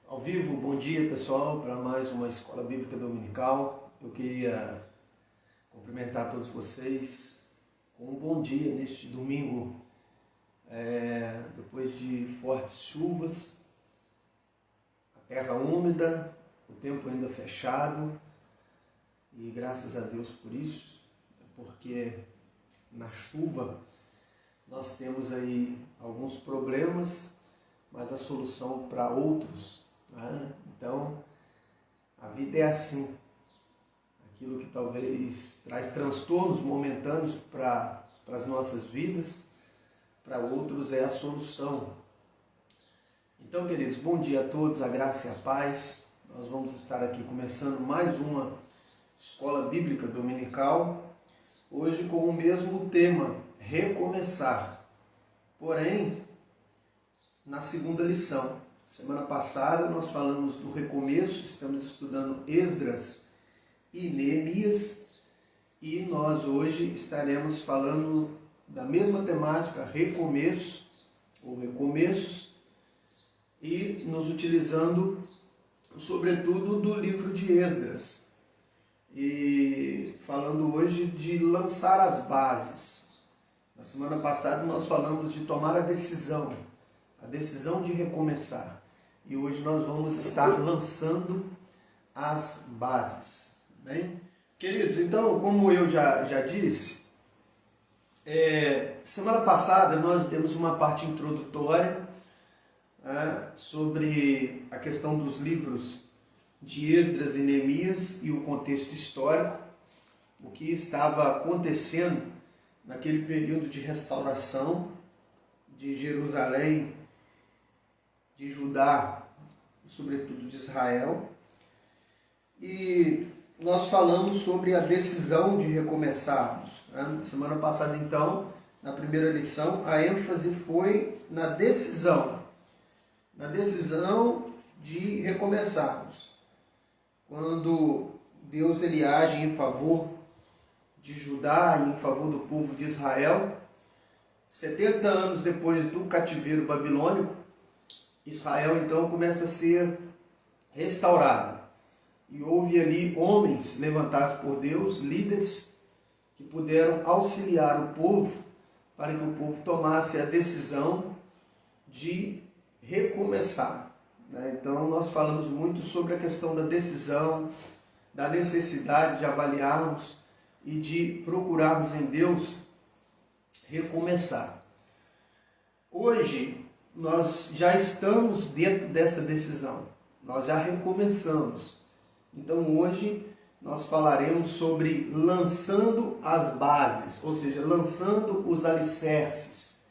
Ao vivo, bom dia pessoal, para mais uma Escola Bíblica Dominical. Eu queria cumprimentar todos vocês com um bom dia neste domingo, depois de fortes chuvas, a terra úmida, o tempo ainda fechado, e graças a Deus por isso, porque na chuva nós temos aí alguns problemas, mas a solução para outros. Então, a vida é assim. Aquilo que talvez traz transtornos momentâneos para as nossas vidas, para outros é a solução. Então, queridos, bom dia a todos, a graça e a paz. Nós vamos estar aqui começando mais uma Escola Bíblica Dominical, hoje com o mesmo tema, recomeçar. Porém, na segunda lição. Semana passada nós falamos do recomeço, estamos estudando Esdras e Neemias, e nós hoje estaremos falando da mesma temática, recomeço ou recomeços, e nos utilizando sobretudo do livro de Esdras, e falando hoje de lançar as bases. Na semana passada nós falamos de tomar a decisão de recomeçar. E hoje nós vamos estar lançando as bases. Bem? Queridos, então, como eu já disse, semana passada nós demos uma parte introdutória sobre a questão dos livros de Esdras e Neemias e o contexto histórico, o que estava acontecendo naquele período de restauração de Jerusalém, de Judá e sobretudo de Israel. E nós falamos sobre a decisão de recomeçarmos. Semana passada, então, na primeira lição, a ênfase foi na decisão de recomeçarmos. Quando Deus ele age em favor de Judá e em favor do povo de Israel, 70 anos depois do cativeiro babilônico, Israel então começa a ser restaurado. E houve ali homens levantados por Deus, líderes, que puderam auxiliar o povo para que o povo tomasse a decisão de recomeçar. Então nós falamos muito sobre a questão da decisão, da necessidade de avaliarmos e de procurarmos em Deus recomeçar. Hoje nós já estamos dentro dessa decisão, nós já recomeçamos. Então hoje nós falaremos sobre lançando as bases, ou seja, lançando os alicerces,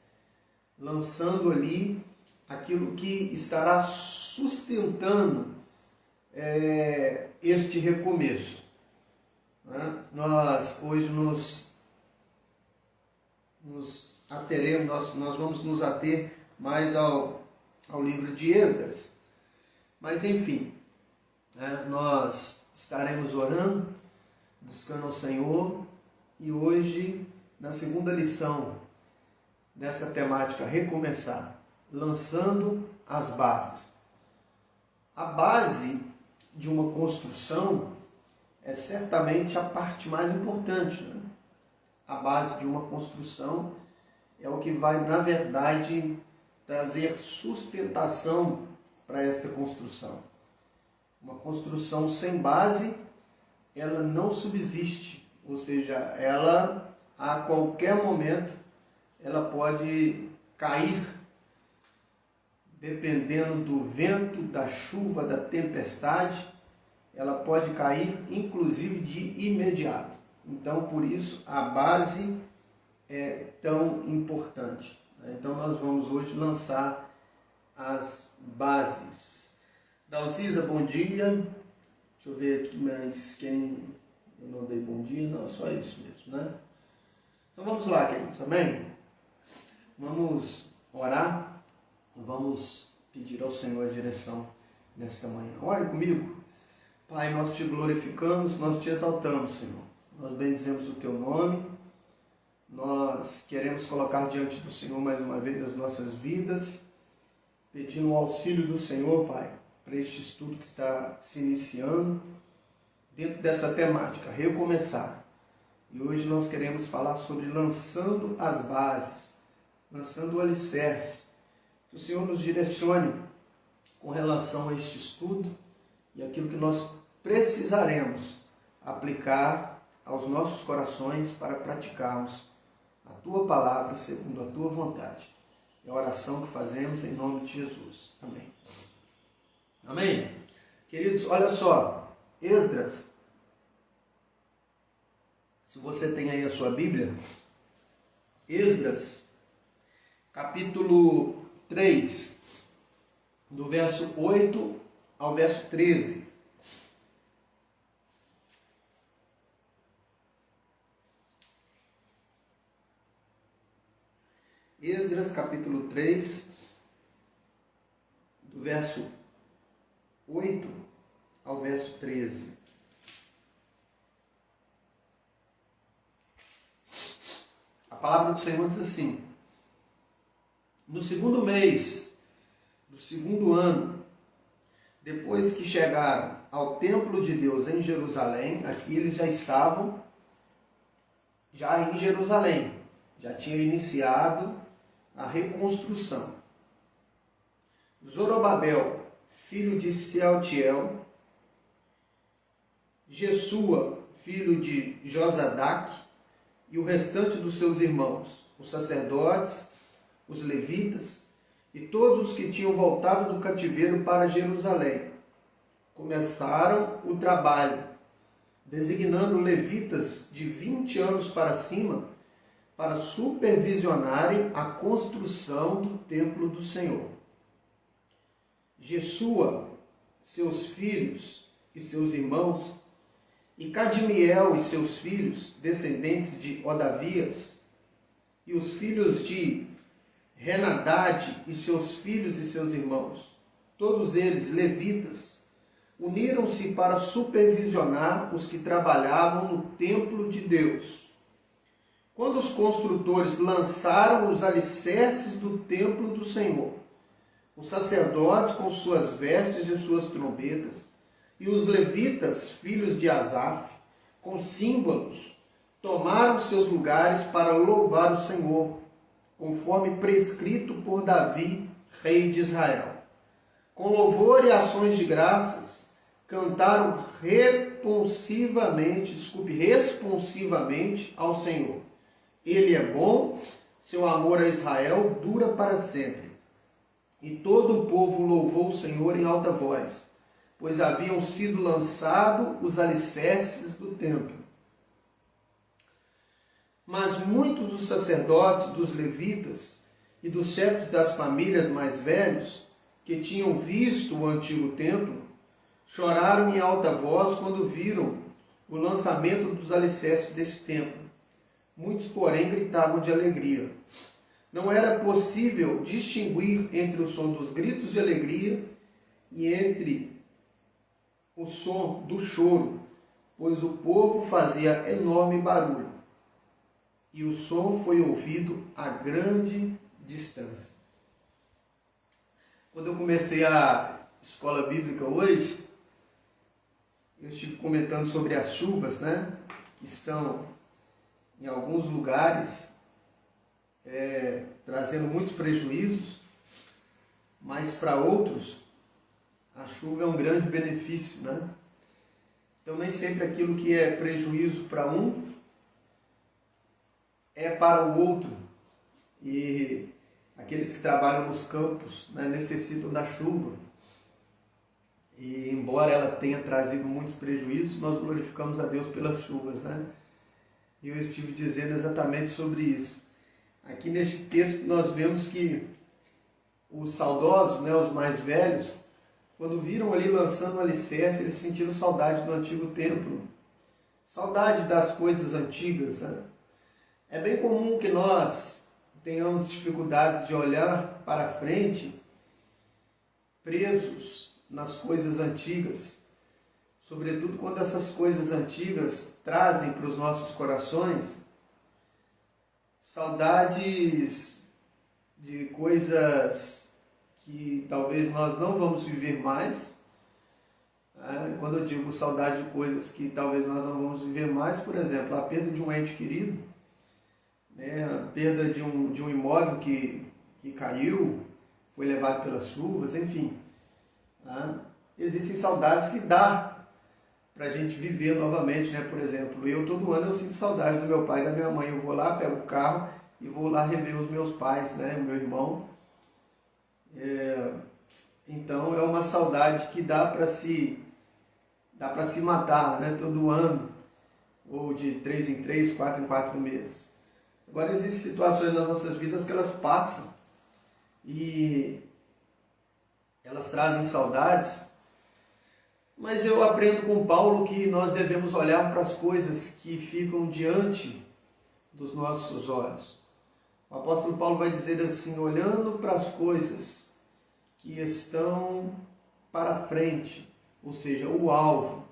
lançando ali aquilo que estará sustentando este recomeço. Nós hoje nos ateremos, nós vamos nos ater mais ao livro de Esdras. Mas enfim, nós estaremos orando, buscando ao Senhor, e hoje, na segunda lição dessa temática, recomeçar, lançando as bases. A base de uma construção é certamente a parte mais importante. A base de uma construção é o que vai, na verdade, trazer sustentação para esta construção. Uma construção sem base, ela não subsiste, ou seja, ela a qualquer momento ela pode cair, dependendo do vento, da chuva, da tempestade, ela pode cair inclusive de imediato. Então, por isso, a base é tão importante. Então nós vamos hoje lançar as bases. Dalcisa, bom dia. Deixa eu ver aqui mais quem eu não dei bom dia. Não, só isso mesmo, né? Então vamos lá, queridos, amém? Vamos orar. Vamos pedir ao Senhor a direção nesta manhã. Ore comigo. Pai, nós te glorificamos, nós te exaltamos, Senhor. Nós bendizemos o teu nome. Nós queremos colocar diante do Senhor mais uma vez as nossas vidas, pedindo o auxílio do Senhor, Pai, para este estudo que está se iniciando dentro dessa temática, recomeçar. E hoje nós queremos falar sobre lançando as bases, lançando o alicerce. Que o Senhor nos direcione com relação a este estudo e aquilo que nós precisaremos aplicar aos nossos corações para praticarmos a Tua palavra segundo a Tua vontade. É a oração que fazemos em nome de Jesus. Amém. Amém? Queridos, olha só, Esdras, se você tem aí a sua Bíblia, Esdras, capítulo 3, do verso 8 ao verso 13. Esdras, capítulo 3, do verso 8 ao verso 13. A palavra do Senhor diz assim: no segundo mês do segundo ano, depois que chegaram ao templo de Deus em Jerusalém, aqui eles já estavam em Jerusalém, já tinha iniciado a reconstrução. Zorobabel, filho de Sealtiel, Jesua, filho de Josadac, e o restante dos seus irmãos, os sacerdotes, os levitas e todos os que tinham voltado do cativeiro para Jerusalém, começaram o trabalho, designando levitas de 20 anos para cima para supervisionarem a construção do templo do Senhor. Jesua, seus filhos e seus irmãos, e Cadmiel e seus filhos, descendentes de Odavias, e os filhos de Renadade e seus filhos e seus irmãos, todos eles levitas, uniram-se para supervisionar os que trabalhavam no templo de Deus. Quando os construtores lançaram os alicerces do templo do Senhor, os sacerdotes com suas vestes e suas trombetas, e os levitas, filhos de Asaf, com símbolos, tomaram seus lugares para louvar o Senhor, conforme prescrito por Davi, rei de Israel. Com louvor e ações de graças, cantaram responsivamente ao Senhor. Ele é bom, seu amor a Israel dura para sempre. E todo o povo louvou o Senhor em alta voz, pois haviam sido lançados os alicerces do templo. Mas muitos dos sacerdotes, dos levitas e dos chefes das famílias mais velhos, que tinham visto o antigo templo, choraram em alta voz quando viram o lançamento dos alicerces desse templo. Muitos, porém, gritavam de alegria. Não era possível distinguir entre o som dos gritos de alegria e entre o som do choro, pois o povo fazia enorme barulho, e o som foi ouvido a grande distância. Quando eu comecei a escola bíblica hoje, eu estive comentando sobre as chuvas, que estão em alguns lugares trazendo muitos prejuízos, mas para outros a chuva é um grande benefício, Então nem sempre aquilo que é prejuízo para um é para o outro. E aqueles que trabalham nos campos necessitam da chuva. E embora ela tenha trazido muitos prejuízos, nós glorificamos a Deus pelas chuvas, E eu estive dizendo exatamente sobre isso. Aqui nesse texto nós vemos que os saudosos, os mais velhos, quando viram ali lançando o alicerce, eles sentiram saudade do antigo templo, saudade das coisas antigas. É bem comum que nós tenhamos dificuldades de olhar para frente, presos nas coisas antigas, sobretudo quando essas coisas antigas trazem para os nossos corações saudades de coisas que talvez nós não vamos viver mais. Quando eu digo saudade de coisas que talvez nós não vamos viver mais, por exemplo, a perda de um ente querido, né? A perda de um imóvel que caiu, foi levado pelas chuvas, enfim. Existem saudades que dá para a gente viver novamente, né? Por exemplo, eu todo ano eu sinto saudade do meu pai e da minha mãe. Eu vou lá, pego o carro e vou lá rever os meus pais, né? O meu irmão. Então é uma saudade que dá para se matar, né? Todo ano, ou de 3 em 3, 4 em 4 meses. Agora existem situações nas nossas vidas que elas passam e elas trazem saudades, mas eu aprendo com Paulo que nós devemos olhar para as coisas que ficam diante dos nossos olhos. O apóstolo Paulo vai dizer assim: olhando para as coisas que estão para frente, ou seja, o alvo.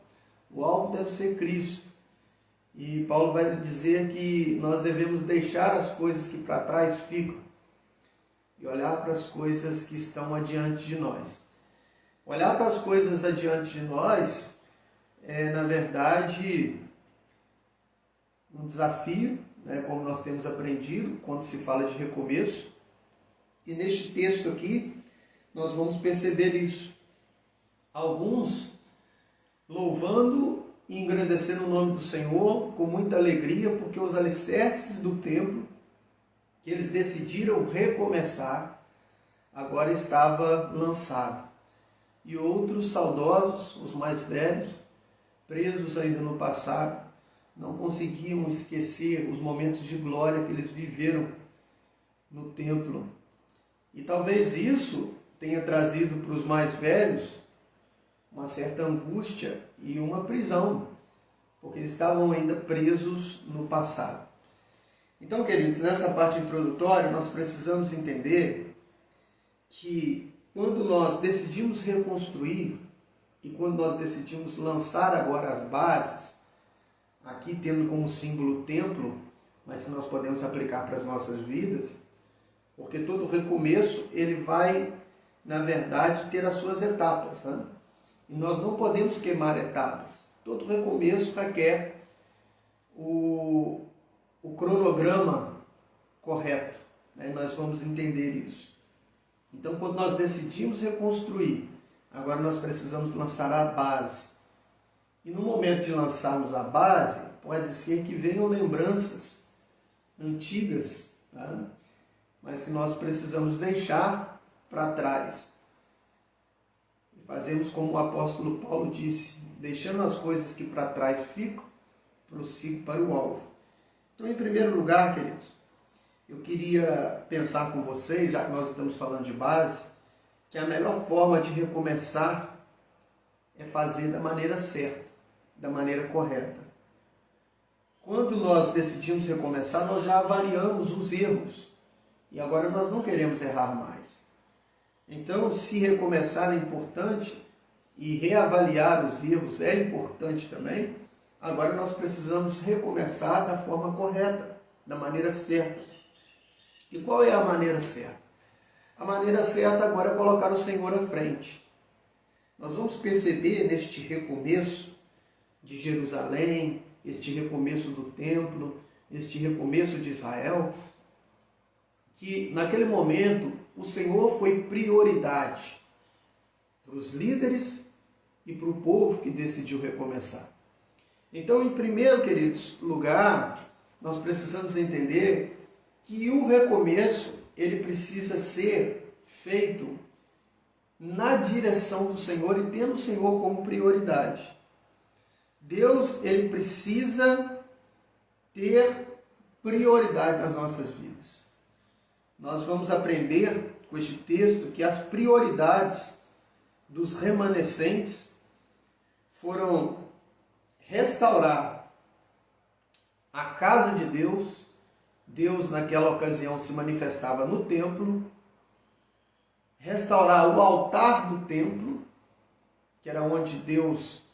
O alvo deve ser Cristo. E Paulo vai dizer que nós devemos deixar as coisas que para trás ficam e olhar para as coisas que estão adiante de nós. Olhar para as coisas adiante de nós é, na verdade, um desafio, né, como nós temos aprendido quando se fala de recomeço. E neste texto aqui, nós vamos perceber isso. Alguns louvando e engrandecendo o nome do Senhor com muita alegria, porque os alicerces do templo, que eles decidiram recomeçar, agora estava lançado. E outros saudosos, os mais velhos, presos ainda no passado, não conseguiam esquecer os momentos de glória que eles viveram no templo. E talvez isso tenha trazido para os mais velhos uma certa angústia e uma prisão, porque eles estavam ainda presos no passado. Então, queridos, nessa parte introdutória, nós precisamos entender que quando nós decidimos reconstruir e quando nós decidimos lançar agora as bases, aqui tendo como símbolo o templo, mas que nós podemos aplicar para as nossas vidas, porque todo recomeço ele vai, na verdade, ter as suas etapas, né? E nós não podemos queimar etapas. Todo recomeço requer o cronograma correto, né? Nós vamos entender isso. Então, quando nós decidimos reconstruir, agora nós precisamos lançar a base. E no momento de lançarmos a base, pode ser que venham lembranças antigas, tá? Mas que nós precisamos deixar para trás. E fazemos como o apóstolo Paulo disse, deixando as coisas que para trás ficam, prossigo para o alvo. Então, em primeiro lugar, queridos, eu queria pensar com vocês, já que nós estamos falando de base, que a melhor forma de recomeçar é fazer da maneira certa, da maneira correta. Quando nós decidimos recomeçar, nós já avaliamos os erros e agora nós não queremos errar mais. Então, se recomeçar é importante e reavaliar os erros é importante também, agora nós precisamos recomeçar da forma correta, da maneira certa. E qual é a maneira certa? A maneira certa agora é colocar o Senhor à frente. Nós vamos perceber neste recomeço de Jerusalém, este recomeço do templo, este recomeço de Israel, que naquele momento o Senhor foi prioridade para os líderes e para o povo que decidiu recomeçar. Então, em primeiro, queridos, lugar, nós precisamos entender que o recomeço ele precisa ser feito na direção do Senhor e tendo o Senhor como prioridade. Deus ele precisa ter prioridade nas nossas vidas. Nós vamos aprender com este texto que as prioridades dos remanescentes foram restaurar a casa de Deus. Deus naquela ocasião se manifestava no templo, restaurar o altar do templo, que era onde Deus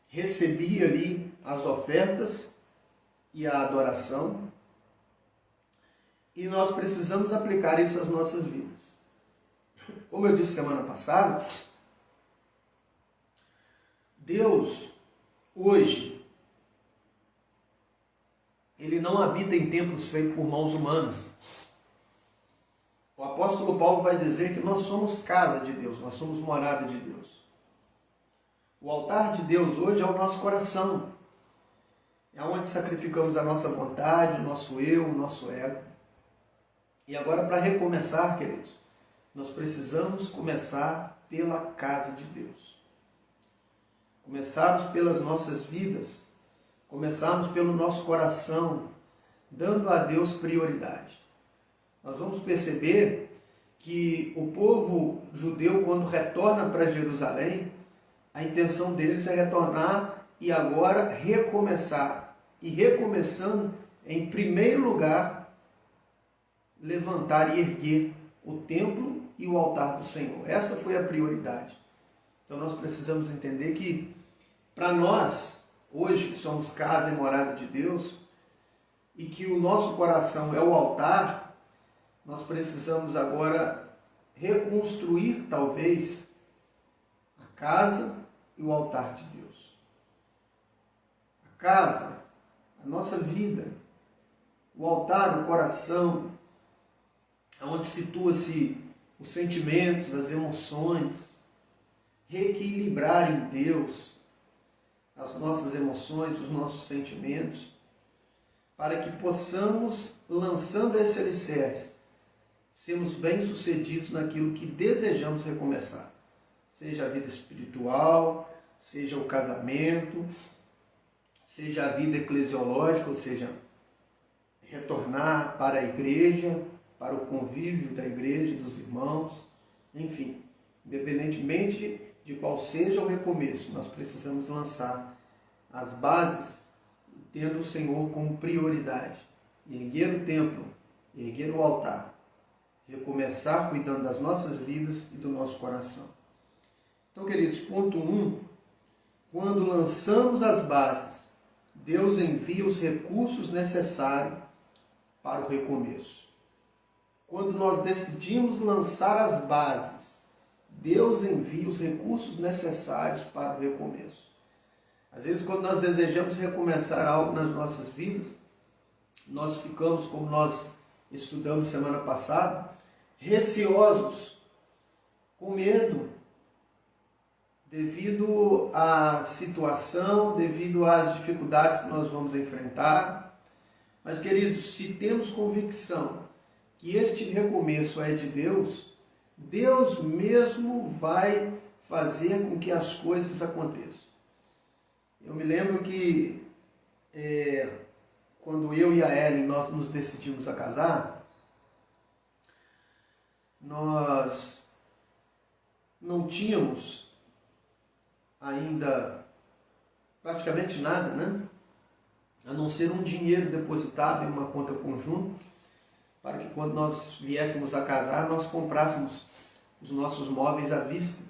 recebia ali as ofertas e a adoração, e nós precisamos aplicar isso às nossas vidas. Como eu disse semana passada, Deus, hoje, Ele não habita em templos feitos por mãos humanas. O apóstolo Paulo vai dizer que nós somos casa de Deus, nós somos morada de Deus. O altar de Deus hoje é o nosso coração. É onde sacrificamos a nossa vontade, o nosso eu, o nosso ego. E agora, para recomeçar, queridos, nós precisamos começar pela casa de Deus. Começarmos pelas nossas vidas, começarmos pelo nosso coração, dando a Deus prioridade. Nós vamos perceber que o povo judeu, quando retorna para Jerusalém, a intenção deles é retornar e agora recomeçar. E recomeçando, em primeiro lugar, levantar e erguer o templo e o altar do Senhor. Essa foi a prioridade. Então nós precisamos entender que, para nós, hoje que somos casa e morada de Deus, e que o nosso coração é o altar, nós precisamos agora reconstruir, talvez, a casa e o altar de Deus. A casa, a nossa vida, o altar, o coração, onde situa-se os sentimentos, as emoções, reequilibrar em Deus as nossas emoções, os nossos sentimentos, para que possamos, lançando esse alicerce, sermos bem-sucedidos naquilo que desejamos recomeçar. Seja a vida espiritual, seja o casamento, seja a vida eclesiológica, ou seja, retornar para a igreja, para o convívio da igreja, dos irmãos, enfim, independentemente de qual seja o recomeço, nós precisamos lançar as bases, tendo o Senhor como prioridade, erguer o templo, erguer o altar, recomeçar cuidando das nossas vidas e do nosso coração. Então, queridos, ponto 1, quando lançamos as bases, Deus envia os recursos necessários para o recomeço. Quando nós decidimos lançar as bases, Deus envia os recursos necessários para o recomeço. Às vezes, quando nós desejamos recomeçar algo nas nossas vidas, nós ficamos, como nós estudamos semana passada, receosos, com medo, devido à situação, devido às dificuldades que nós vamos enfrentar. Mas, queridos, se temos convicção que este recomeço é de Deus, Deus mesmo vai fazer com que as coisas aconteçam. Eu me lembro que quando eu e a Ellen nós nos decidimos a casar, nós não tínhamos ainda praticamente nada, né? A não ser um dinheiro depositado em uma conta conjunta, para que quando nós viéssemos a casar, nós comprássemos os nossos móveis à vista.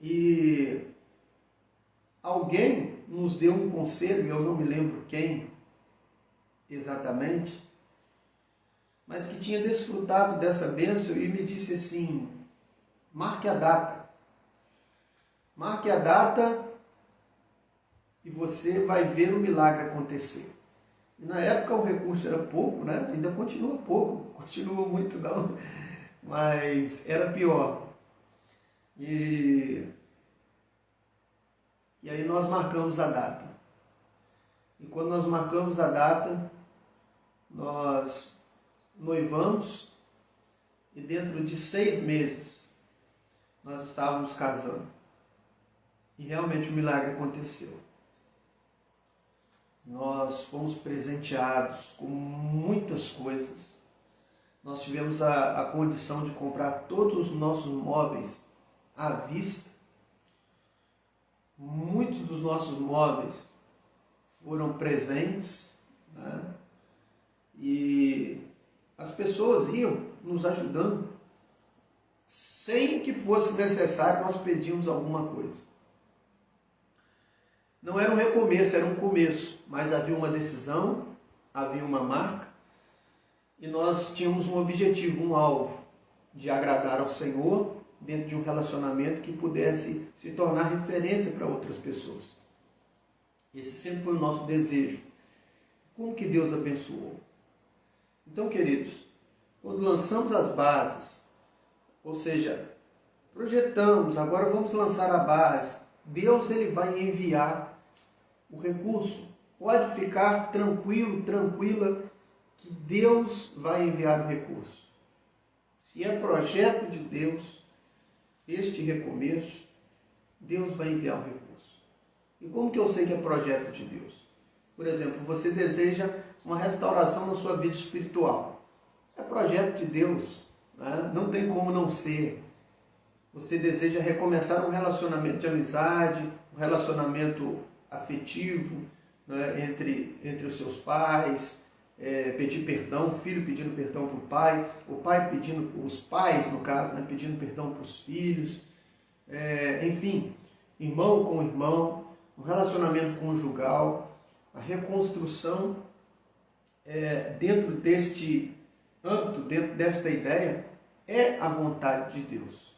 E alguém nos deu um conselho, eu não me lembro quem exatamente, mas que tinha desfrutado dessa bênção e me disse assim: marque a data. Marque a data e você vai ver o milagre acontecer. E na época o recurso era pouco, né? Ainda continua pouco, continua muito não, mas era pior. E aí nós marcamos a data. E quando nós marcamos a data, nós noivamos e dentro de 6 meses nós estávamos casando. E realmente o milagre aconteceu. Nós fomos presenteados com muitas coisas. Nós tivemos a condição de comprar todos os nossos móveis à vista. Muitos dos nossos móveis foram presentes, né? E as pessoas iam nos ajudando. Sem que fosse necessário, nós pedíamos alguma coisa. Não era um recomeço, era um começo, mas havia uma decisão, havia uma marca e nós tínhamos um objetivo, um alvo. de agradar ao Senhor dentro de um relacionamento que pudesse se tornar referência para outras pessoas. Esse sempre foi o nosso desejo. Como que Deus abençoou? Então, queridos, quando lançamos as bases, ou seja, projetamos, agora vamos lançar a base, Deus ele vai enviar o recurso. Pode ficar tranquilo, tranquila, que Deus vai enviar o recurso. Se é projeto de Deus, este recomeço, Deus vai enviar o recurso. E como que eu sei que é projeto de Deus? Por exemplo, você deseja uma restauração na sua vida espiritual. É projeto de Deus, né? Não tem como não ser. Você deseja recomeçar um relacionamento de amizade, um relacionamento afetivo, né, entre os seus pais, pedir perdão, o filho pedindo perdão para o pai pedindo, os pais no caso, né, pedindo perdão para os filhos, enfim, irmão com irmão, um relacionamento conjugal, a reconstrução dentro deste âmbito, dentro desta ideia, é a vontade de Deus.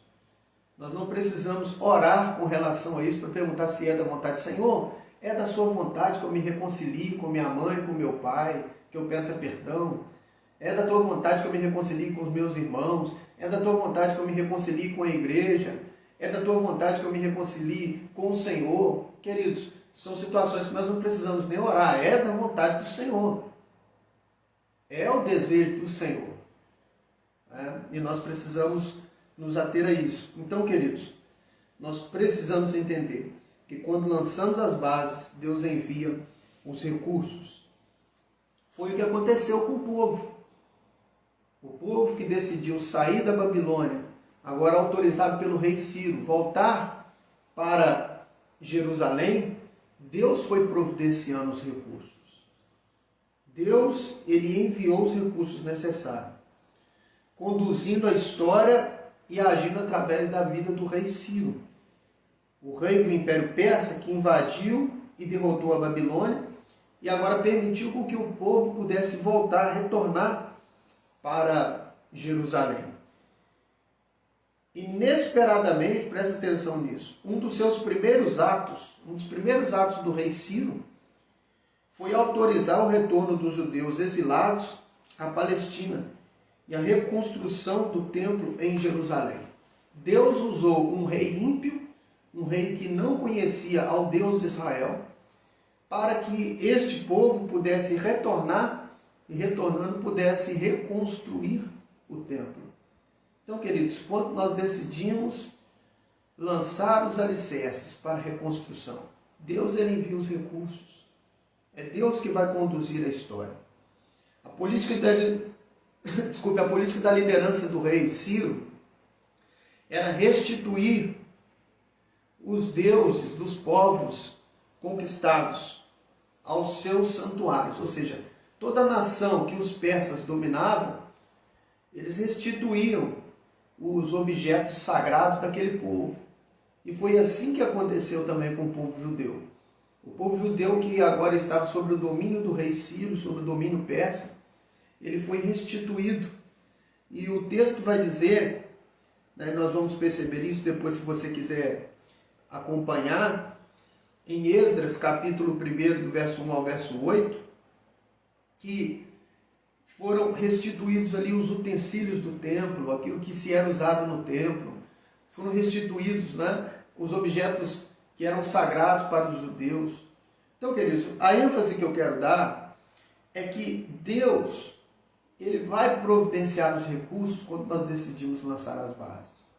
Nós não precisamos orar com relação a isso para perguntar se é da vontade do Senhor. É da sua vontade que eu me reconcilie com minha mãe, com meu pai, que eu peça perdão. É da tua vontade que eu me reconcilie com os meus irmãos. É da tua vontade que eu me reconcilie com a igreja. É da tua vontade que eu me reconcilie com o Senhor. Queridos, são situações que nós não precisamos nem orar. É da vontade do Senhor. É o desejo do Senhor. E nós precisamos nos ater a isso. Então, queridos, nós precisamos entender que quando lançamos as bases, Deus envia os recursos. Foi o que aconteceu com o povo. O povo que decidiu sair da Babilônia, agora autorizado pelo rei Ciro, voltar para Jerusalém, Deus foi providenciando os recursos. Deus, ele enviou os recursos necessários, conduzindo a história e agindo através da vida do rei Ciro, o rei do Império Persa, que invadiu e derrotou a Babilônia e agora permitiu com que o povo pudesse voltar, retornar para Jerusalém. Inesperadamente, presta atenção nisso, um dos primeiros atos do rei Ciro foi autorizar o retorno dos judeus exilados à Palestina e a reconstrução do templo em Jerusalém. Deus usou um rei ímpio, um rei que não conhecia ao Deus de Israel, para que este povo pudesse retornar e, retornando, pudesse reconstruir o templo. Então, queridos, quando nós decidimos lançar os alicerces para a reconstrução, Deus ele envia os recursos. É Deus que vai conduzir a história. A política da liderança do rei Ciro era restituir os deuses dos povos conquistados aos seus santuários, ou seja, toda a nação que os persas dominavam, eles restituíam os objetos sagrados daquele povo. E foi assim que aconteceu também com o povo judeu. O povo judeu que agora estava sob o domínio do rei Ciro, sob o domínio persa, ele foi restituído. E o texto vai dizer, né, nós vamos perceber isso depois se você quiser acompanhar, em Esdras, capítulo 1, do verso 1 ao verso 8, que foram restituídos ali os utensílios do templo, aquilo que se era usado no templo, foram restituídos, né, os objetos que eram sagrados para os judeus. Então, queridos, a ênfase que eu quero dar é que Deus, ele vai providenciar os recursos quando nós decidimos lançar as bases.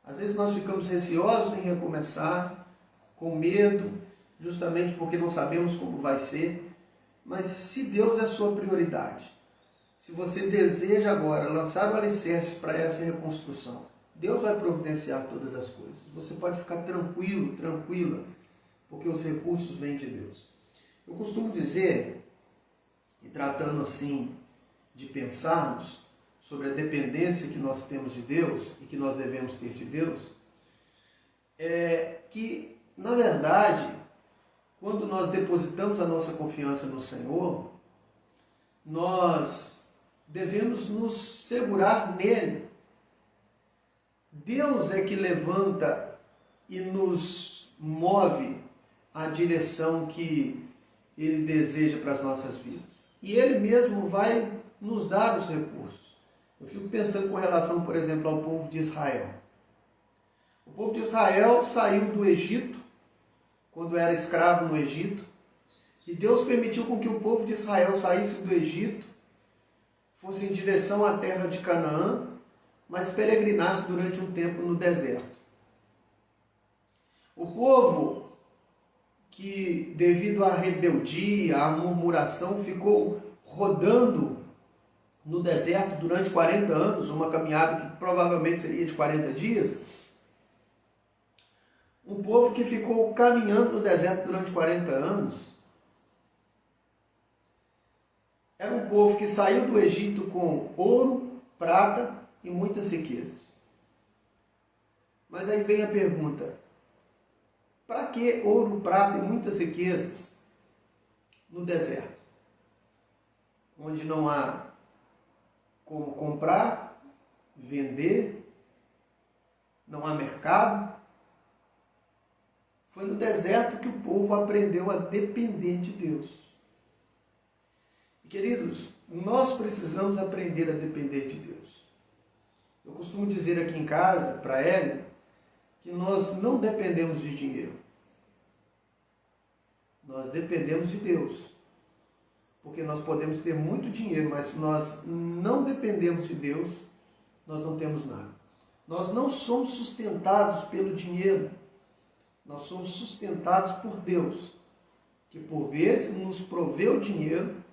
Às vezes nós ficamos receosos em recomeçar, com medo, justamente porque não sabemos como vai ser. Mas se Deus é a sua prioridade, se você deseja agora lançar o alicerce para essa reconstrução, Deus vai providenciar todas as coisas. Você pode ficar tranquilo, tranquila, porque os recursos vêm de Deus. Eu costumo dizer, e tratando assim de pensarmos sobre a dependência que nós temos de Deus e que nós devemos ter de Deus, é que, na verdade, quando nós depositamos a nossa confiança no Senhor, nós devemos nos segurar nele Deus é que levanta e nos move à direção que Ele deseja para as nossas vidas. E Ele mesmo vai nos dar os recursos. Eu fico pensando com relação, por exemplo, ao povo de Israel. O povo de Israel saiu do Egito, quando era escravo no Egito, e Deus permitiu com que o povo de Israel saísse do Egito, fosse em direção à terra de Canaã, mas peregrinasse durante um tempo no deserto. O povo que, devido à rebeldia, à murmuração, ficou rodando no deserto durante 40 anos, uma caminhada que provavelmente seria de 40 dias, um povo que ficou caminhando no deserto durante 40 anos, era um povo que saiu do Egito com ouro, prata e muitas riquezas. Mas aí vem a pergunta: para que ouro, prata e muitas riquezas no deserto? Onde não há como comprar, vender, não há mercado. Foi no deserto que o povo aprendeu a depender de Deus. E, queridos, nós precisamos aprender a depender de Deus. Eu costumo dizer aqui em casa, para ela, que nós não dependemos de dinheiro. Nós dependemos de Deus. Porque nós podemos ter muito dinheiro, mas se nós não dependemos de Deus, nós não temos nada. Nós não somos sustentados pelo dinheiro. Nós somos sustentados por Deus, que por vezes nos provê o dinheiro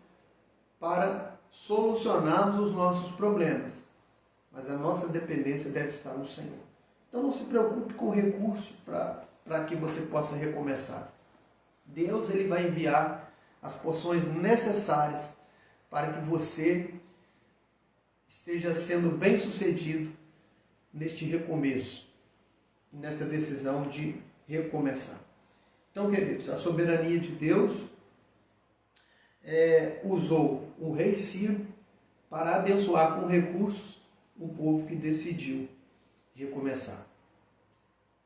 para solucionarmos os nossos problemas. Mas a nossa dependência deve estar no Senhor. Então não se preocupe com o recurso para que você possa recomeçar. Deus ele vai enviar as porções necessárias para que você esteja sendo bem sucedido neste recomeço, nessa decisão de recomeçar. Então, queridos, a soberania de Deus usou o rei Ciro para abençoar com recursos o povo que decidiu recomeçar.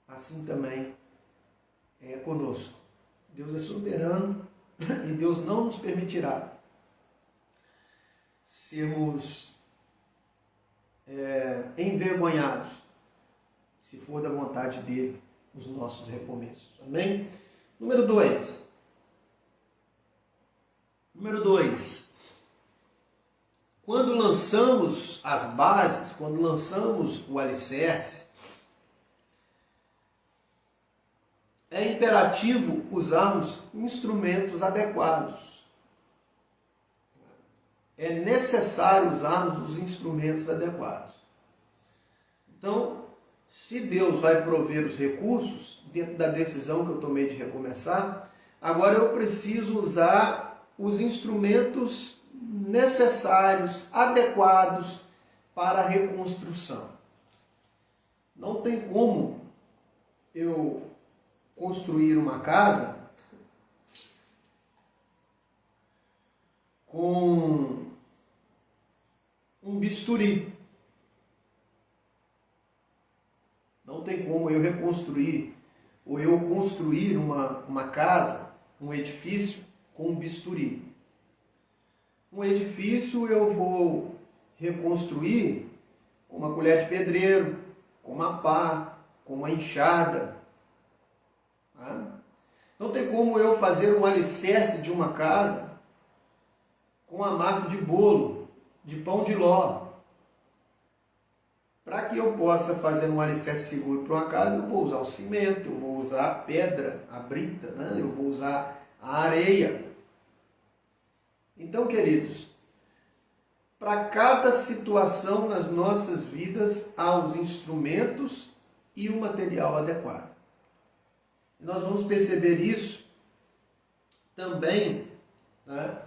Assim também é conosco. Deus é soberano e Deus não nos permitirá sermos envergonhados, se for da vontade dele, os nossos recomeços. Amém? Número 2. Quando lançamos as bases, quando lançamos o alicerce, é imperativo usarmos instrumentos adequados. É necessário usarmos os instrumentos adequados. Então, se Deus vai prover os recursos, dentro da decisão que eu tomei de recomeçar, agora eu preciso usar os instrumentos necessários, adequados para a reconstrução. Não tem como eu construir uma casa com um bisturi. Não tem como eu reconstruir ou eu construir uma casa, um edifício com um bisturi. Um edifício eu vou reconstruir com uma colher de pedreiro, com uma pá, com uma enxada. Não tem como eu fazer um alicerce de uma casa com a massa de bolo, de pão de ló. Para que eu possa fazer um alicerce seguro para uma casa, eu vou usar o cimento, eu vou usar a pedra, a brita, eu vou usar a areia. Então, queridos, para cada situação nas nossas vidas, há os instrumentos e o material adequado. E nós vamos perceber isso também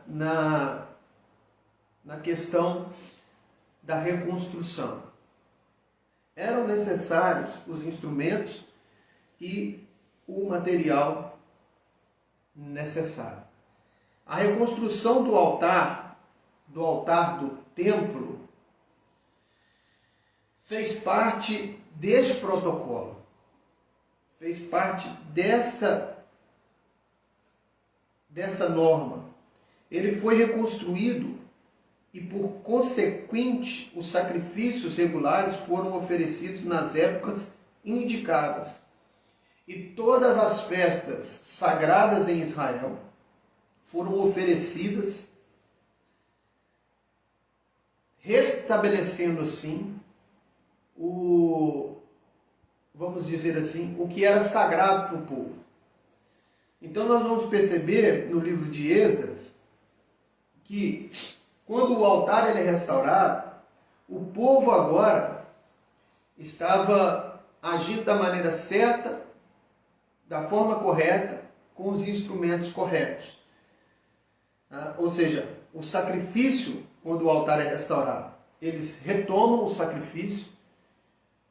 na questão da reconstrução. Eram necessários os instrumentos e o material necessário. A reconstrução do altar do templo, fez parte deste protocolo, fez parte dessa norma. Ele foi reconstruído e, por consequente, os sacrifícios regulares foram oferecidos nas épocas indicadas. E todas as festas sagradas em Israel foram oferecidas, restabelecendo assim vamos dizer assim, o que era sagrado para o povo. Então nós vamos perceber no livro de Esdras que quando o altar ele é restaurado, o povo agora estava agindo da maneira certa, da forma correta, com os instrumentos corretos. Ou seja, o sacrifício, quando o altar é restaurado, eles retomam o sacrifício,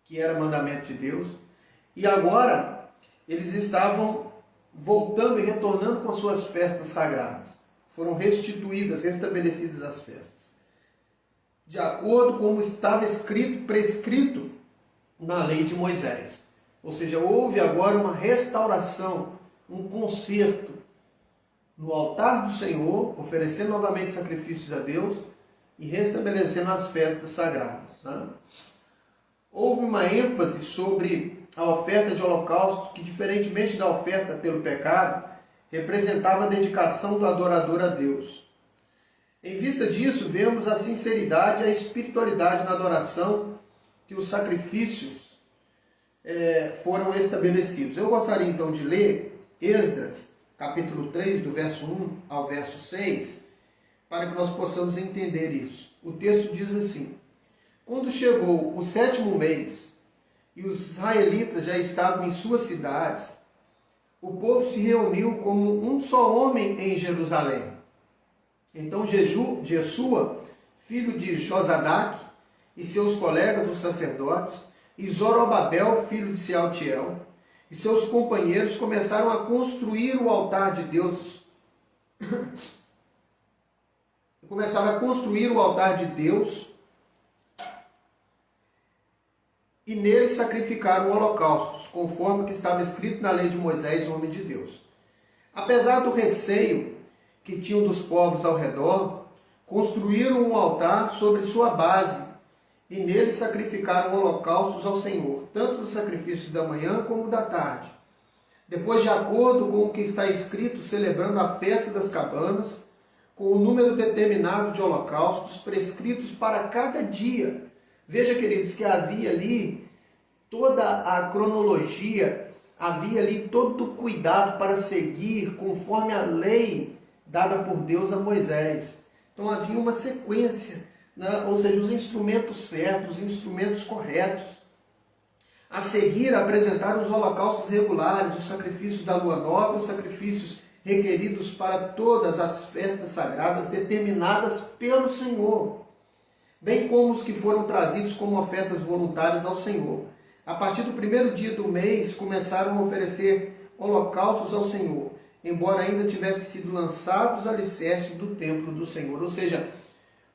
que era mandamento de Deus, e agora eles estavam voltando e retornando com as suas festas sagradas. Foram restituídas, restabelecidas as festas, de acordo com como estava escrito, prescrito na lei de Moisés. Ou seja, houve agora uma restauração, um conserto no altar do Senhor, oferecendo novamente sacrifícios a Deus e restabelecendo as festas sagradas. Houve uma ênfase sobre a oferta de holocausto que, diferentemente da oferta pelo pecado, representava a dedicação do adorador a Deus. Em vista disso, vemos a sinceridade e a espiritualidade na adoração que os sacrifícios foram estabelecidos. Eu gostaria então de ler Esdras, capítulo 3, do verso 1 ao verso 6, para que nós possamos entender isso. O texto diz assim: quando chegou o 7º mês e os israelitas já estavam em suas cidades, o povo se reuniu como um só homem em Jerusalém. Então Jesua, filho de Josadaque, e seus colegas, os sacerdotes, e Zorobabel, filho de Sealtiel, e seus companheiros começaram a construir o altar de Deus. Começaram a construir o altar de Deus e nele sacrificaram holocaustos, conforme o que estava escrito na lei de Moisés, homem de Deus. Apesar do receio que tinham dos povos ao redor, construíram um altar sobre sua base e nele sacrificaram holocaustos ao Senhor, tanto os sacrifícios da manhã como da tarde. Depois, de acordo com o que está escrito, celebrando a festa das cabanas, com o número determinado de holocaustos prescritos para cada dia. Veja, queridos, que havia ali toda a cronologia, havia ali todo o cuidado para seguir conforme a lei dada por Deus a Moisés. Então havia uma sequência, né? Ou seja, os instrumentos certos, os instrumentos corretos. A seguir, apresentaram os holocaustos regulares, os sacrifícios da lua nova, os sacrifícios requeridos para todas as festas sagradas determinadas pelo Senhor, bem como os que foram trazidos como ofertas voluntárias ao Senhor. A partir do 1º dia do mês, começaram a oferecer holocaustos ao Senhor, embora ainda tivessem sido lançados os alicerces do templo do Senhor. Ou seja,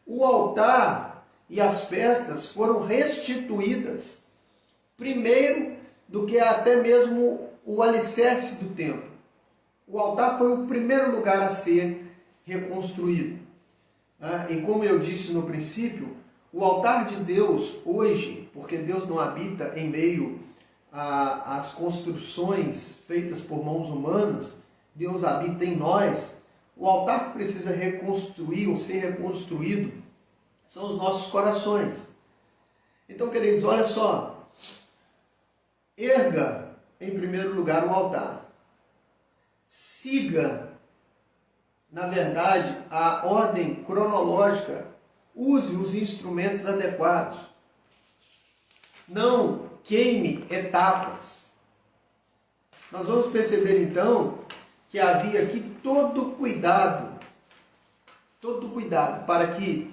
o altar e as festas foram restituídas primeiro do que até mesmo o alicerce do templo. O altar foi o primeiro lugar a ser reconstruído. E como eu disse no princípio, o altar de Deus hoje, porque Deus não habita em meio às construções feitas por mãos humanas, Deus habita em nós. O altar que precisa reconstruir ou ser reconstruído são os nossos corações. Então, queridos, olha só. Erga, em primeiro lugar, o altar. Siga, na verdade, a ordem cronológica. Use os instrumentos adequados. Não queime etapas. Nós vamos perceber, então, que havia aqui todo cuidado para que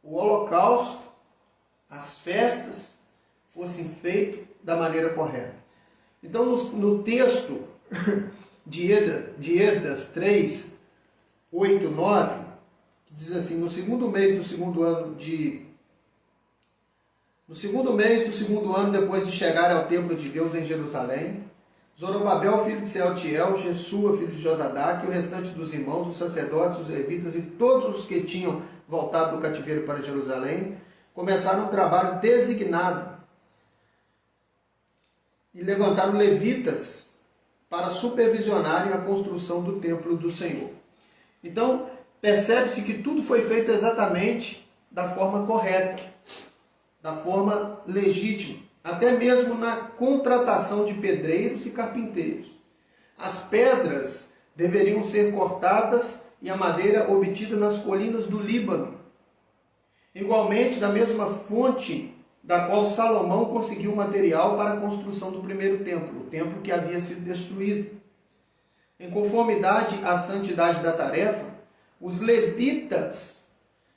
o holocausto, as festas, fossem feitos da maneira correta. Então, no texto de Esdras 3, 8, 9, que diz assim: no 2º mês do 2º ano No segundo mês do segundo ano, depois de chegar ao templo de Deus em Jerusalém, Zorobabel, filho de Sealtiel, Jesua, filho de Josadaque, e o restante dos irmãos, os sacerdotes, os levitas e todos os que tinham voltado do cativeiro para Jerusalém, começaram um trabalho designado e levantaram levitas para supervisionarem a construção do templo do Senhor. Então, percebe-se que tudo foi feito exatamente da forma correta, da forma legítima, até mesmo na contratação de pedreiros e carpinteiros. As pedras deveriam ser cortadas e a madeira obtida nas colinas do Líbano. Igualmente, da mesma fonte da qual Salomão conseguiu material para a construção do primeiro templo, o templo que havia sido destruído. Em conformidade à santidade da tarefa, os levitas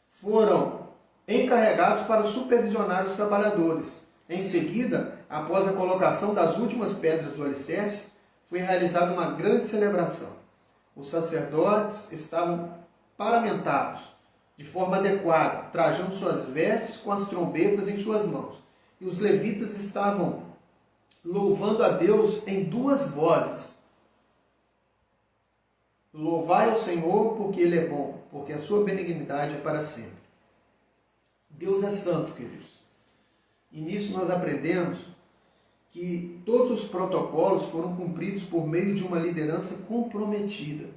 foram encarregados para supervisionar os trabalhadores. Em seguida, após a colocação das últimas pedras do alicerce, foi realizada uma grande celebração. Os sacerdotes estavam paramentados de forma adequada, trajando suas vestes com as trombetas em suas mãos. E os levitas estavam louvando a Deus em duas vozes. Louvai ao Senhor porque Ele é bom, porque a sua benignidade é para sempre. Deus é santo, queridos. E nisso nós aprendemos que todos os protocolos foram cumpridos por meio de uma liderança comprometida.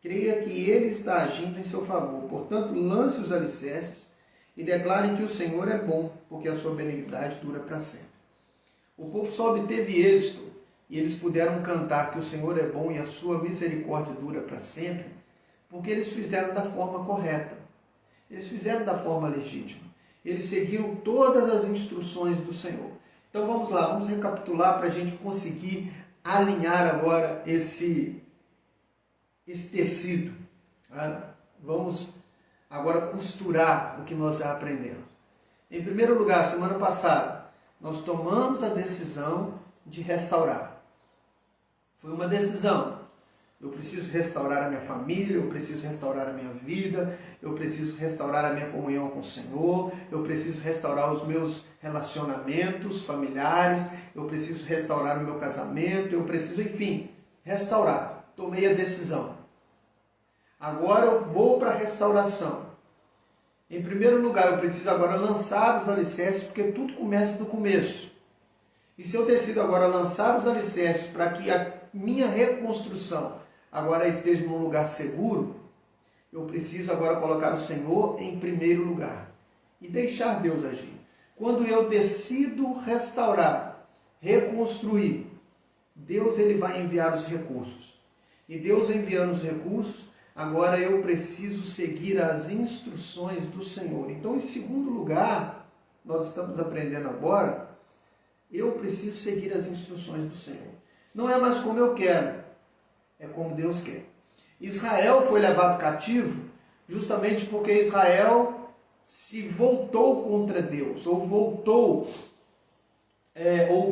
Creia que Ele está agindo em seu favor. Portanto, lance os alicerces e declare que o Senhor é bom, porque a sua benignidade dura para sempre. O povo só obteve êxito e eles puderam cantar que o Senhor é bom e a sua misericórdia dura para sempre, porque eles fizeram da forma correta. Eles fizeram da forma legítima. Eles seguiram todas as instruções do Senhor. Então vamos lá, vamos recapitular para a gente conseguir alinhar agora esse tecido. Tá? Vamos agora costurar o que nós já aprendemos. Em primeiro lugar, semana passada, nós tomamos a decisão de restaurar. Foi uma decisão. Eu preciso restaurar a minha família, eu preciso restaurar a minha vida, eu preciso restaurar a minha comunhão com o Senhor, eu preciso restaurar os meus relacionamentos familiares, eu preciso restaurar o meu casamento, eu preciso, enfim, restaurar. Tomei a decisão. Agora eu vou para a restauração. Em primeiro lugar, eu preciso agora lançar os alicerces, porque tudo começa do começo. E se eu decido agora lançar os alicerces para que a minha reconstrução agora esteja num lugar seguro, eu preciso agora colocar o Senhor em primeiro lugar e deixar Deus agir. Quando eu decido restaurar, reconstruir, Deus ele vai enviar os recursos. E Deus enviando os recursos, agora eu preciso seguir as instruções do Senhor. Então, em segundo lugar, nós estamos aprendendo agora, eu preciso seguir as instruções do Senhor. Não é mais como eu quero, é como Deus quer. Israel foi levado cativo justamente porque Israel se voltou contra Deus, ou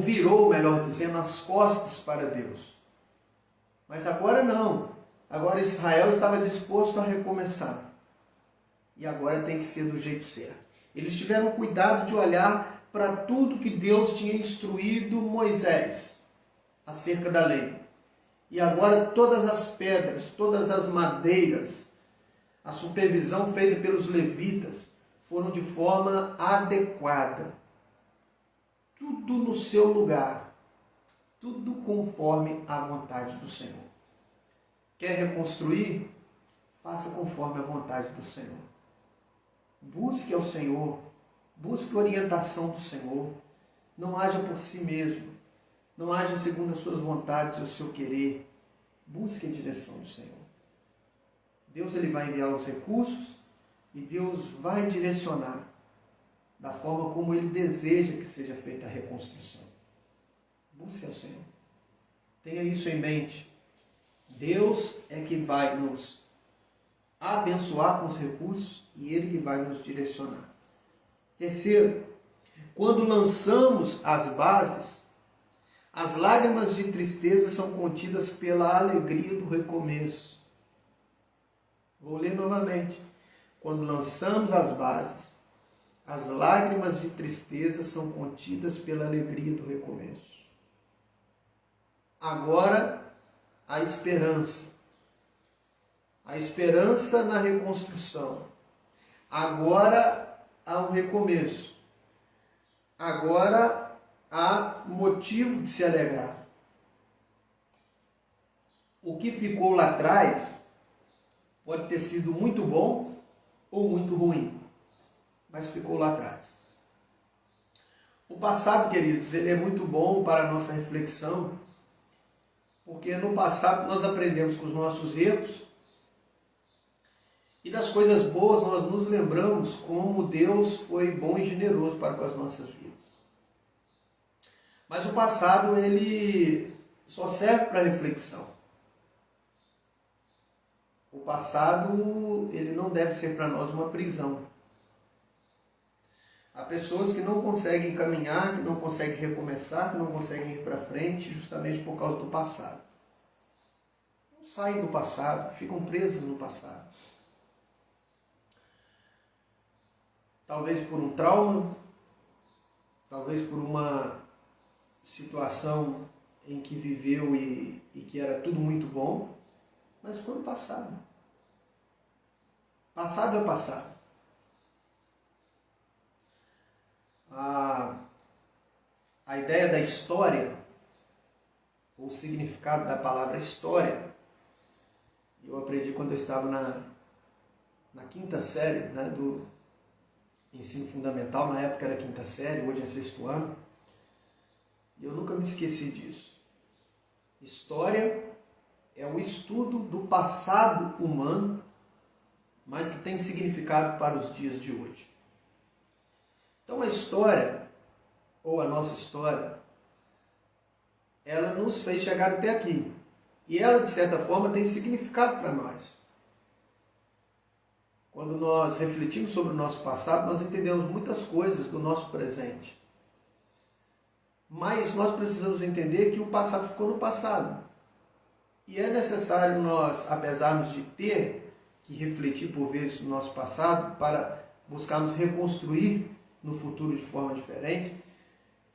virou, melhor dizendo, as costas para Deus. Mas agora não. Agora Israel estava disposto a recomeçar. E agora tem que ser do jeito certo. Eles tiveram cuidado de olhar para tudo que Deus tinha instruído Moisés acerca da lei. E agora todas as pedras, todas as madeiras, a supervisão feita pelos levitas foram de forma adequada. Tudo no seu lugar. Tudo conforme a vontade do Senhor. Quer reconstruir? Faça conforme a vontade do Senhor. Busque ao Senhor. Busque a orientação do Senhor. Não haja por si mesmo. Não haja segundo as suas vontades e o seu querer. Busque a direção do Senhor. Deus ele vai enviar os recursos e Deus vai direcionar da forma como Ele deseja que seja feita a reconstrução. Busque ao Senhor. Tenha isso em mente. Deus é que vai nos abençoar com os recursos e Ele que vai nos direcionar. Terceiro, quando lançamos as bases, as lágrimas de tristeza são contidas pela alegria do recomeço. Vou ler novamente. Quando lançamos as bases, as lágrimas de tristeza são contidas pela alegria do recomeço. Agora, a esperança na reconstrução. Agora há um recomeço. Agora há motivo de se alegrar. O que ficou lá atrás pode ter sido muito bom ou muito ruim, mas ficou lá atrás. O passado, queridos, ele é muito bom para a nossa reflexão, porque no passado nós aprendemos com os nossos erros e das coisas boas nós nos lembramos como Deus foi bom e generoso para com as nossas vidas. Mas o passado, ele só serve para reflexão. O passado, ele não deve ser para nós uma prisão. Há pessoas que não conseguem caminhar, que não conseguem recomeçar, que não conseguem ir para frente justamente por causa do passado. Não saem do passado, ficam presas no passado. Talvez por um trauma, talvez por uma situação em que viveu e que era tudo muito bom, mas foi no passado. Passado é passado. A ideia da história, ou o significado da palavra história, eu aprendi quando eu estava na quinta série, né, do ensino fundamental. Na época era quinta série, hoje é sexto ano, e eu nunca me esqueci disso. História é o estudo do passado humano, mas que tem significado para os dias de hoje. Então a história, ou a nossa história, ela nos fez chegar até aqui. E ela, de certa forma, tem significado para nós. Quando nós refletimos sobre o nosso passado, nós entendemos muitas coisas do nosso presente. Mas nós precisamos entender que o passado ficou no passado. E é necessário nós, apesar de ter que refletir por vezes no nosso passado, para buscarmos reconstruir no futuro de forma diferente,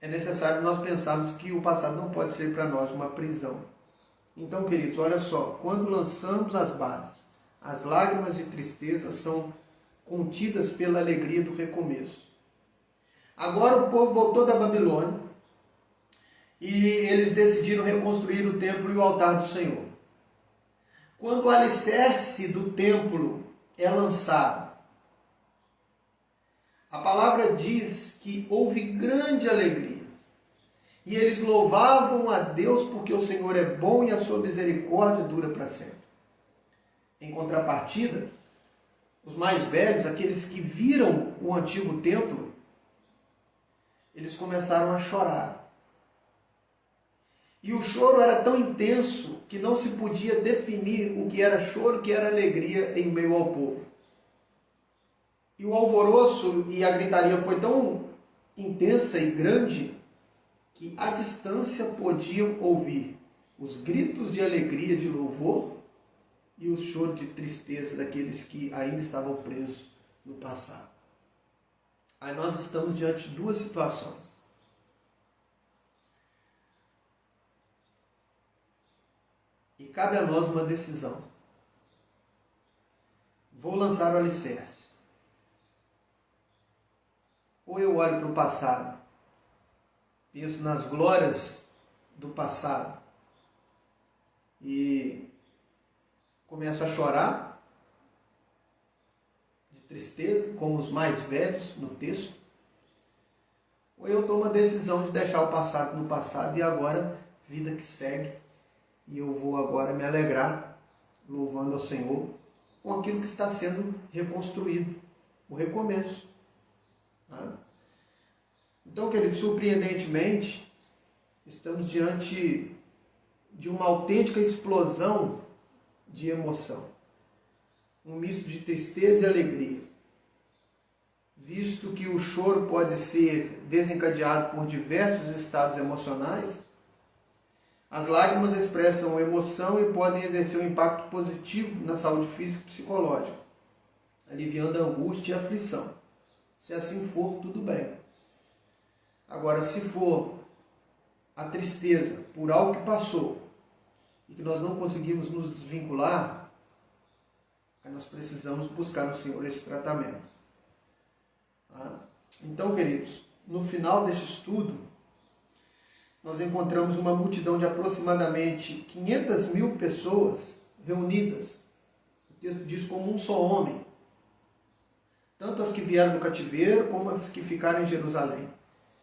é necessário nós pensarmos que o passado não pode ser para nós uma prisão. Então, queridos, olha só, quando lançamos as bases, as lágrimas de tristeza são contidas pela alegria do recomeço. Agora o povo voltou da Babilônia e eles decidiram reconstruir o templo e o altar do Senhor. Quando o alicerce do templo é lançado, a palavra diz que houve grande alegria. E eles louvavam a Deus porque o Senhor é bom e a sua misericórdia dura para sempre. Em contrapartida, os mais velhos, aqueles que viram o antigo templo, eles começaram a chorar. E o choro era tão intenso que não se podia definir o que era choro e o que era alegria em meio ao povo. E o alvoroço e a gritaria foi tão intensa e grande que à distância podiam ouvir os gritos de alegria, de louvor e o choro de tristeza daqueles que ainda estavam presos no passado. Aí nós estamos diante de duas situações. E cabe a nós uma decisão. Vou lançar o alicerce. Ou eu olho para o passado, penso nas glórias do passado e começo a chorar de tristeza, como os mais velhos no texto, ou eu tomo a decisão de deixar o passado no passado e agora vida que segue, e eu vou agora me alegrar louvando ao Senhor com aquilo que está sendo reconstruído, o recomeço. Então, queridos, surpreendentemente, estamos diante de uma autêntica explosão de emoção. Um misto de tristeza e alegria. Visto que o choro pode ser desencadeado por diversos estados emocionais, as lágrimas expressam emoção e podem exercer um impacto positivo na saúde física e psicológica, aliviando a angústia e a aflição. Se assim for, tudo bem. Agora, se for a tristeza por algo que passou e que nós não conseguimos nos desvincular, aí nós precisamos buscar no Senhor esse tratamento. Tá? Então, queridos, no final deste estudo, nós encontramos uma multidão de aproximadamente 500 mil pessoas reunidas. O texto diz como um só homem. Tanto as que vieram do cativeiro, como as que ficaram em Jerusalém.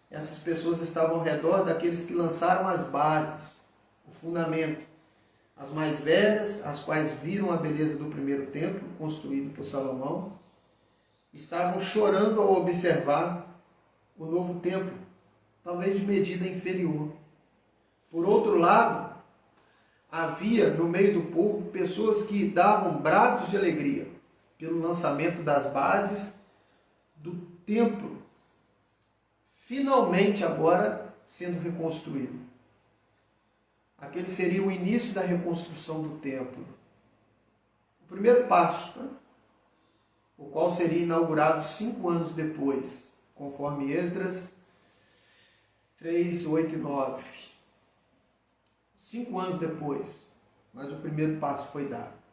Essas pessoas estavam ao redor daqueles que lançaram as bases, o fundamento. As mais velhas, as quais viram a beleza do primeiro templo, construído por Salomão, estavam chorando ao observar o novo templo, talvez de medida inferior. Por outro lado, havia no meio do povo pessoas que davam brados de alegria pelo lançamento das bases do templo, finalmente agora sendo reconstruído. Aquele seria o início da reconstrução do templo. O primeiro passo, né? O qual seria inaugurado 5 anos depois, conforme Esdras 3, 8 e 9. 5 anos depois, mas o primeiro passo foi dado.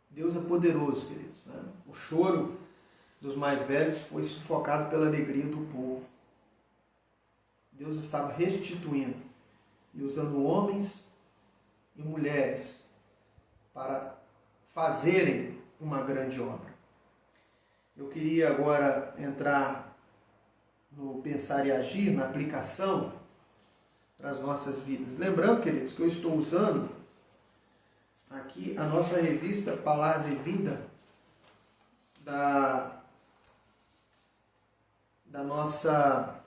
Deus é poderoso, queridos. Né? O choro dos mais velhos foi sufocado pela alegria do povo. Deus estava restituindo e usando homens e mulheres para fazerem uma grande obra. Eu queria agora entrar no pensar e agir, na aplicação para as nossas vidas. Lembrando, queridos, que eu estou usando aqui a nossa revista Palavra e Vida da nossa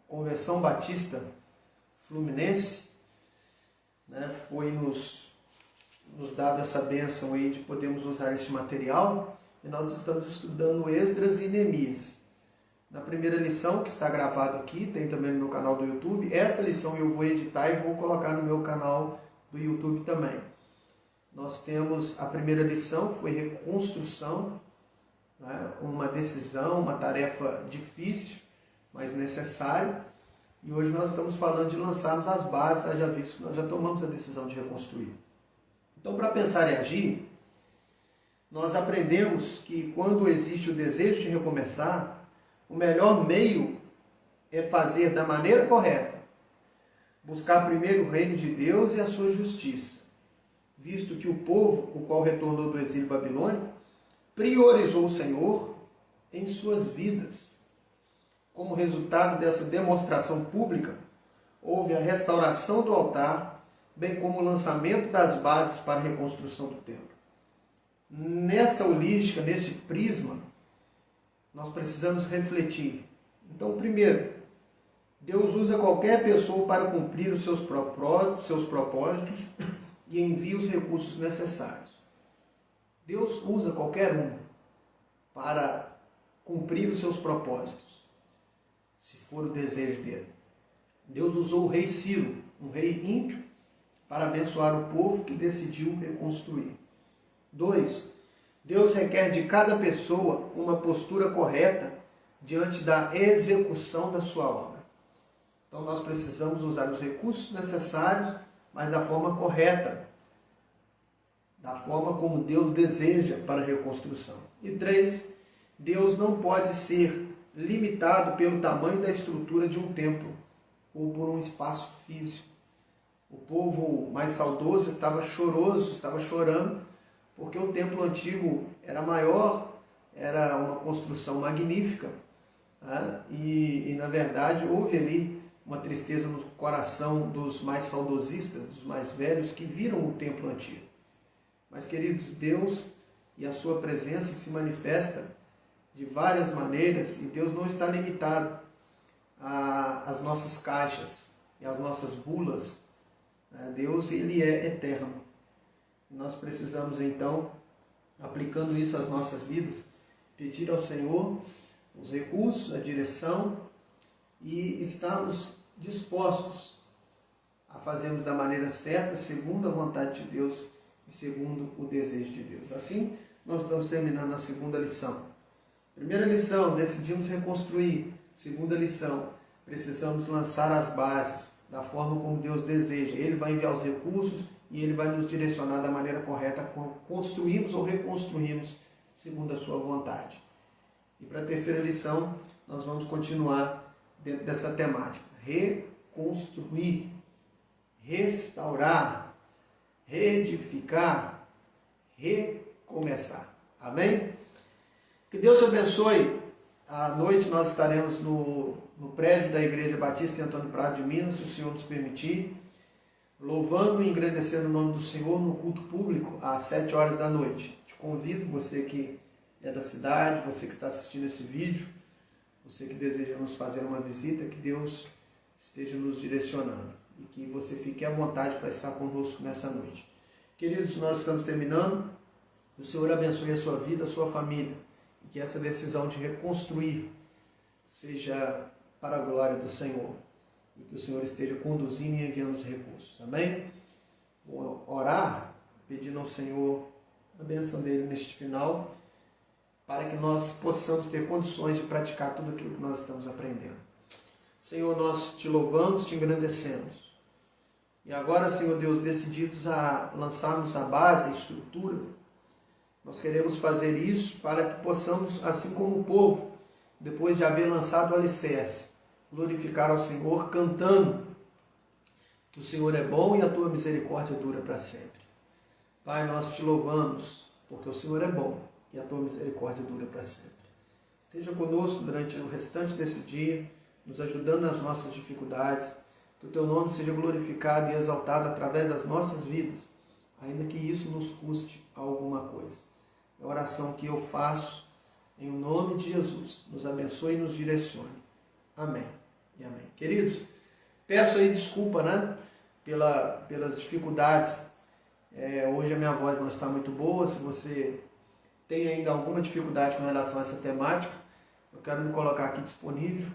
Conversão Batista Fluminense, né? Foi nos dado essa bênção aí de podermos usar esse material, e nós estamos estudando Esdras e Neemias. Na primeira lição, que está gravado aqui, tem também no meu canal do YouTube, essa lição eu vou editar e vou colocar no meu canal do YouTube também. Nós temos a primeira lição, que foi reconstrução, né? Uma decisão, uma tarefa difícil, mas necessária. E hoje nós estamos falando de lançarmos as bases, haja visto que nós já tomamos a decisão de reconstruir. Então, para pensar e agir, nós aprendemos que quando existe o desejo de recomeçar, o melhor meio é fazer da maneira correta, buscar primeiro o reino de Deus e a sua justiça, visto que o povo, o qual retornou do exílio babilônico, priorizou o Senhor em suas vidas. Como resultado dessa demonstração pública, houve a restauração do altar, bem como o lançamento das bases para a reconstrução do templo. Nessa holística, nesse prisma, nós precisamos refletir. Então, primeiro, Deus usa qualquer pessoa para cumprir os seus propósitos e envia os recursos necessários. Deus usa qualquer um para cumprir os seus propósitos, se for o desejo dele. Deus usou o rei Ciro, um rei ímpio, para abençoar o povo que decidiu reconstruir. 2. Deus requer de cada pessoa uma postura correta diante da execução da sua obra. Então nós precisamos usar os recursos necessários, mas da forma correta, da forma como Deus deseja para a reconstrução. E 3. Deus não pode ser limitado pelo tamanho da estrutura de um templo ou por um espaço físico. O povo mais saudoso estava choroso, estava chorando, porque o templo antigo era maior, era uma construção magnífica, né? E na verdade houve ali uma tristeza no coração dos mais saudosistas, dos mais velhos, que viram o templo antigo. Mas, queridos, Deus e a sua presença se manifesta de várias maneiras, e Deus não está limitado às nossas caixas e às nossas bulas. Deus, ele é eterno. Nós precisamos, então, aplicando isso às nossas vidas, pedir ao Senhor os recursos, a direção, e estarmos dispostos a fazermos da maneira certa, segundo a vontade de Deus e segundo o desejo de Deus. Assim, nós estamos terminando a segunda lição. Primeira lição, decidimos reconstruir. Segunda lição, precisamos lançar as bases da forma como Deus deseja. Ele vai enviar os recursos e Ele vai nos direcionar da maneira correta, construirmos ou reconstruirmos segundo a sua vontade. E para a terceira lição, nós vamos continuar dentro dessa temática. Reconstruir, restaurar, reedificar, recomeçar. Amém? Que Deus abençoe. À noite nós estaremos no prédio da Igreja Batista em Antônio Prado de Minas, se o Senhor nos permitir, louvando e engrandecendo o nome do Senhor no culto público às 7 horas da noite. Te convido, você que é da cidade, você que está assistindo esse vídeo, você que deseja nos fazer uma visita, que Deus esteja nos direcionando e que você fique à vontade para estar conosco nessa noite. Queridos, nós estamos terminando. O Senhor abençoe a sua vida, a sua família, e que essa decisão de reconstruir seja para a glória do Senhor, e que o Senhor esteja conduzindo e enviando os recursos. Amém? Vou orar pedindo ao Senhor a bênção dele neste final, para que nós possamos ter condições de praticar tudo aquilo que nós estamos aprendendo. Senhor, nós te louvamos, te engrandecemos. E agora, Senhor Deus, decididos a lançarmos a base, a estrutura, nós queremos fazer isso para que possamos, assim como o povo, depois de haver lançado o alicerce, glorificar ao Senhor cantando que o Senhor é bom e a tua misericórdia dura para sempre. Pai, nós te louvamos porque o Senhor é bom e a tua misericórdia dura para sempre. Esteja conosco durante o restante desse dia, nos ajudando nas nossas dificuldades, que o teu nome seja glorificado e exaltado através das nossas vidas, ainda que isso nos custe alguma coisa. É a oração que eu faço em nome de Jesus. Nos abençoe e nos direcione. Amém e amém. Queridos, peço aí desculpa, pelas dificuldades. Hoje a minha voz não está muito boa. Se você tem ainda alguma dificuldade com relação a essa temática, eu quero me colocar aqui disponível.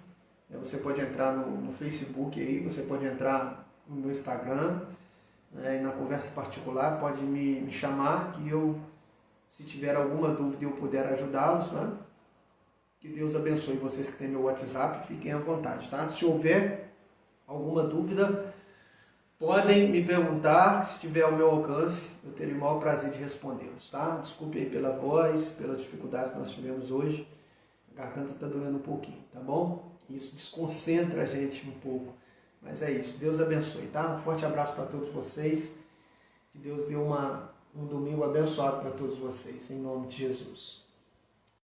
Você pode entrar no Facebook aí, você pode entrar no meu Instagram, e na conversa particular, pode me chamar, que eu, se tiver alguma dúvida, eu puder ajudá-los, Que Deus abençoe vocês que têm meu WhatsApp, fiquem à vontade, tá? Se houver alguma dúvida, podem me perguntar, se tiver ao meu alcance, eu terei o maior prazer de respondê-los, tá? Desculpe aí pela voz, pelas dificuldades que nós tivemos hoje, a garganta está doendo um pouquinho, tá bom? Isso desconcentra a gente um pouco, mas é isso. Deus abençoe, tá? Um forte abraço para todos vocês, que Deus dê um domingo abençoado para todos vocês, em nome de Jesus.